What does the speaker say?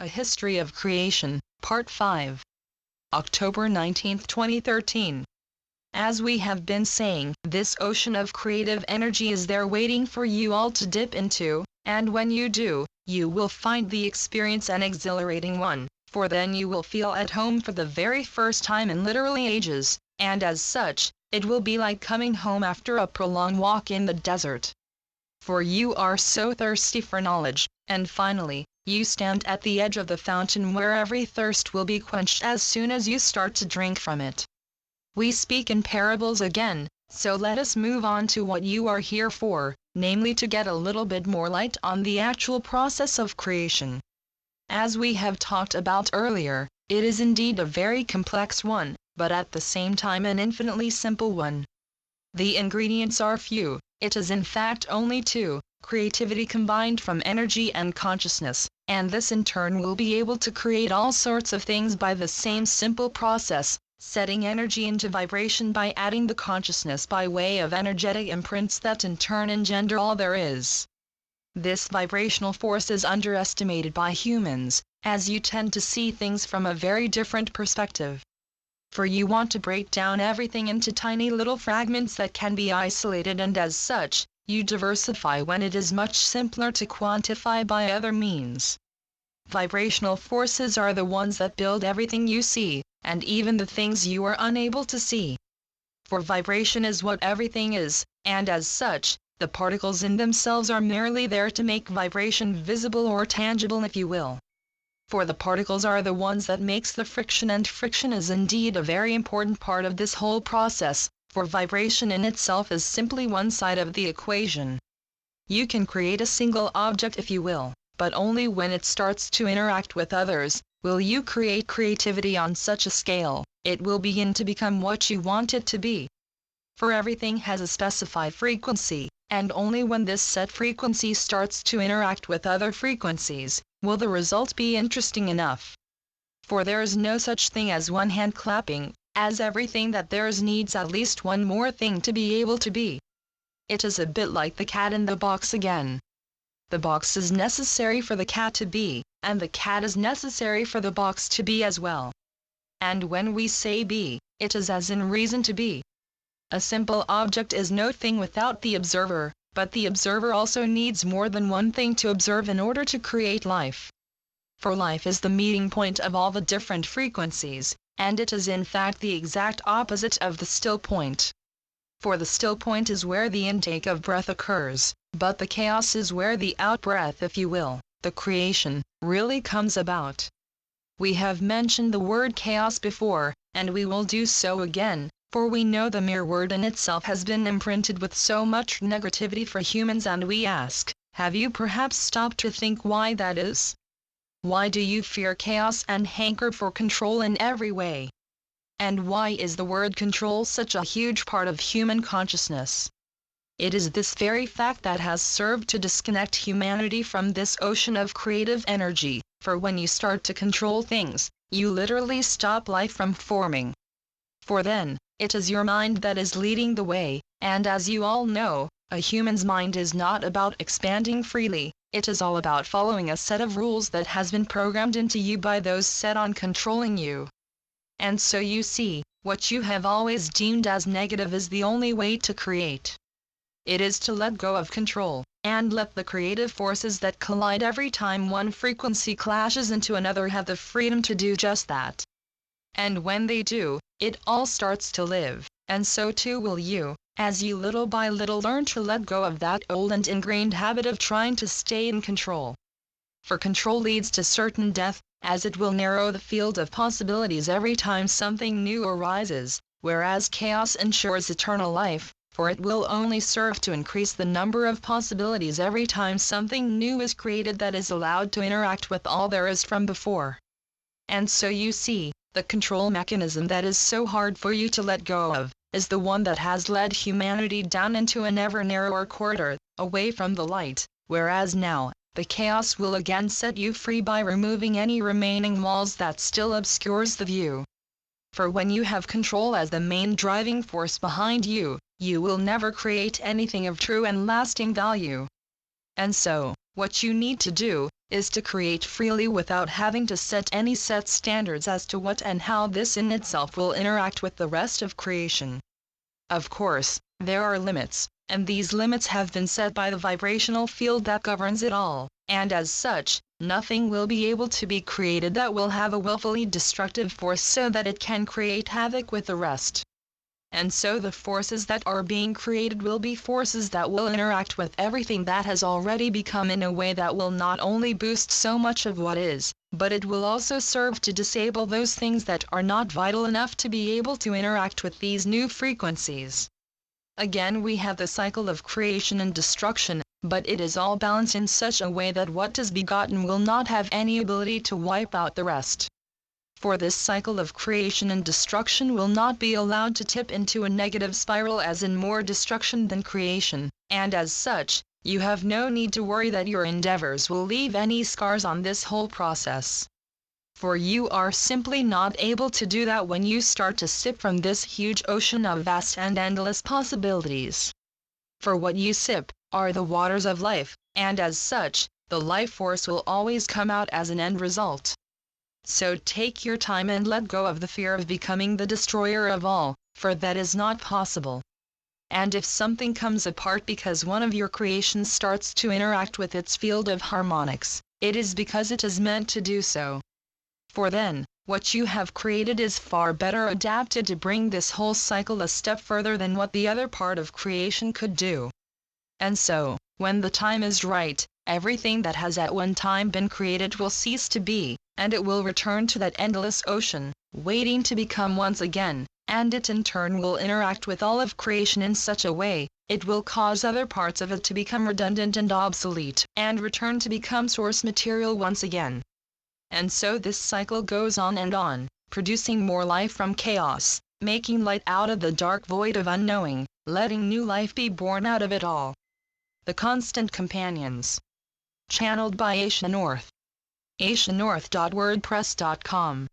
A History of Creation, Part 5. October 19, 2013. As we have been saying, this ocean of creative energy is there waiting for you all to dip into, and when you do, you will find the experience an exhilarating one, for then you will feel at home for the very first time in literally ages, and as such, it will be like coming home after a prolonged walk in the desert. For you are so thirsty for knowledge, and finally, you stand at the edge of the fountain where every thirst will be quenched as soon as you start to drink from it. We speak in parables again, so let us move on to what you are here for, namely to get a little bit more light on the actual process of creation. As we have talked about earlier, it is indeed a very complex one, but at the same time an infinitely simple one. The ingredients are few, it is in fact only two: creativity combined from energy and consciousness, and this in turn will be able to create all sorts of things by the same simple process, setting energy into vibration by adding the consciousness by way of energetic imprints that in turn engender all there is. This vibrational force is underestimated by humans, as you tend to see things from a very different perspective. For you want to break down everything into tiny little fragments that can be isolated, and as such, you diversify when it is much simpler to quantify by other means. Vibrational forces are the ones that build everything you see, and even the things you are unable to see. For vibration is what everything is, and as such, the particles in themselves are merely there to make vibration visible or tangible, if you will. For the particles are the ones that makes the friction, and friction is indeed a very important part of this whole process, for vibration in itself is simply one side of the equation. You can create a single object if you will, but only when it starts to interact with others, will you create creativity on such a scale, it will begin to become what you want it to be. For everything has a specified frequency, and only when this set frequency starts to interact with other frequencies, will the result be interesting enough. For there is no such thing as one hand clapping, as everything that there is needs at least one more thing to be able to be. It is a bit like the cat in the box again. The box is necessary for the cat to be, and the cat is necessary for the box to be as well. And when we say be, it is as in reason to be. A simple object is no thing without the observer, but the observer also needs more than one thing to observe in order to create life. For life is the meeting point of all the different frequencies, and it is in fact the exact opposite of the still point. For the still point is where the intake of breath occurs, but the chaos is where the out-breath, if you will, the creation, really comes about. We have mentioned the word chaos before, and we will do so again, for we know the mere word in itself has been imprinted with so much negativity for humans, and we ask, have you perhaps stopped to think why that is? Why do you fear chaos and hanker for control in every way? And why is the word control such a huge part of human consciousness? It is this very fact that has served to disconnect humanity from this ocean of creative energy, for when you start to control things, you literally stop life from forming. For then, it is your mind that is leading the way, and as you all know, a human's mind is not about expanding freely, it is all about following a set of rules that has been programmed into you by those set on controlling you. And so you see, what you have always deemed as negative is the only way to create. It is to let go of control, and let the creative forces that collide every time one frequency clashes into another have the freedom to do just that. And when they do, it all starts to live, and so too will you, as you little by little learn to let go of that old and ingrained habit of trying to stay in control. For control leads to certain death, as it will narrow the field of possibilities every time something new arises, whereas chaos ensures eternal life, for it will only serve to increase the number of possibilities every time something new is created that is allowed to interact with all there is from before. And so you see, the control mechanism that is so hard for you to let go of, is the one that has led humanity down into an ever narrower corridor, away from the light, whereas now, the chaos will again set you free by removing any remaining walls that still obscures the view. For when you have control as the main driving force behind you, you will never create anything of true and lasting value. And so, what you need to do, is to create freely without having to set any set standards as to what and how this in itself will interact with the rest of creation. Of course, there are limits, and these limits have been set by the vibrational field that governs it all, and as such, nothing will be able to be created that will have a willfully destructive force so that it can create havoc with the rest. And so the forces that are being created will be forces that will interact with everything that has already become in a way that will not only boost so much of what is, but it will also serve to disable those things that are not vital enough to be able to interact with these new frequencies. Again, we have the cycle of creation and destruction, but it is all balanced in such a way that what is begotten will not have any ability to wipe out the rest. For this cycle of creation and destruction will not be allowed to tip into a negative spiral as in more destruction than creation, and as such, you have no need to worry that your endeavors will leave any scars on this whole process. For you are simply not able to do that when you start to sip from this huge ocean of vast and endless possibilities. For what you sip are the waters of life, and as such, the life force will always come out as an end result. So take your time and let go of the fear of becoming the destroyer of all, for that is not possible. And if something comes apart because one of your creations starts to interact with its field of harmonics, it is because it is meant to do so. For then, what you have created is far better adapted to bring this whole cycle a step further than what the other part of creation could do. And so, when the time is right, everything that has at one time been created will cease to be, and it will return to that endless ocean, waiting to become once again, and it in turn will interact with all of creation in such a way, it will cause other parts of it to become redundant and obsolete, and return to become source material once again. And so this cycle goes on, producing more life from chaos, making light out of the dark void of unknowing, letting new life be born out of it all. The Constant Companions. Channeled by Asia North. asianorth.wordpress.com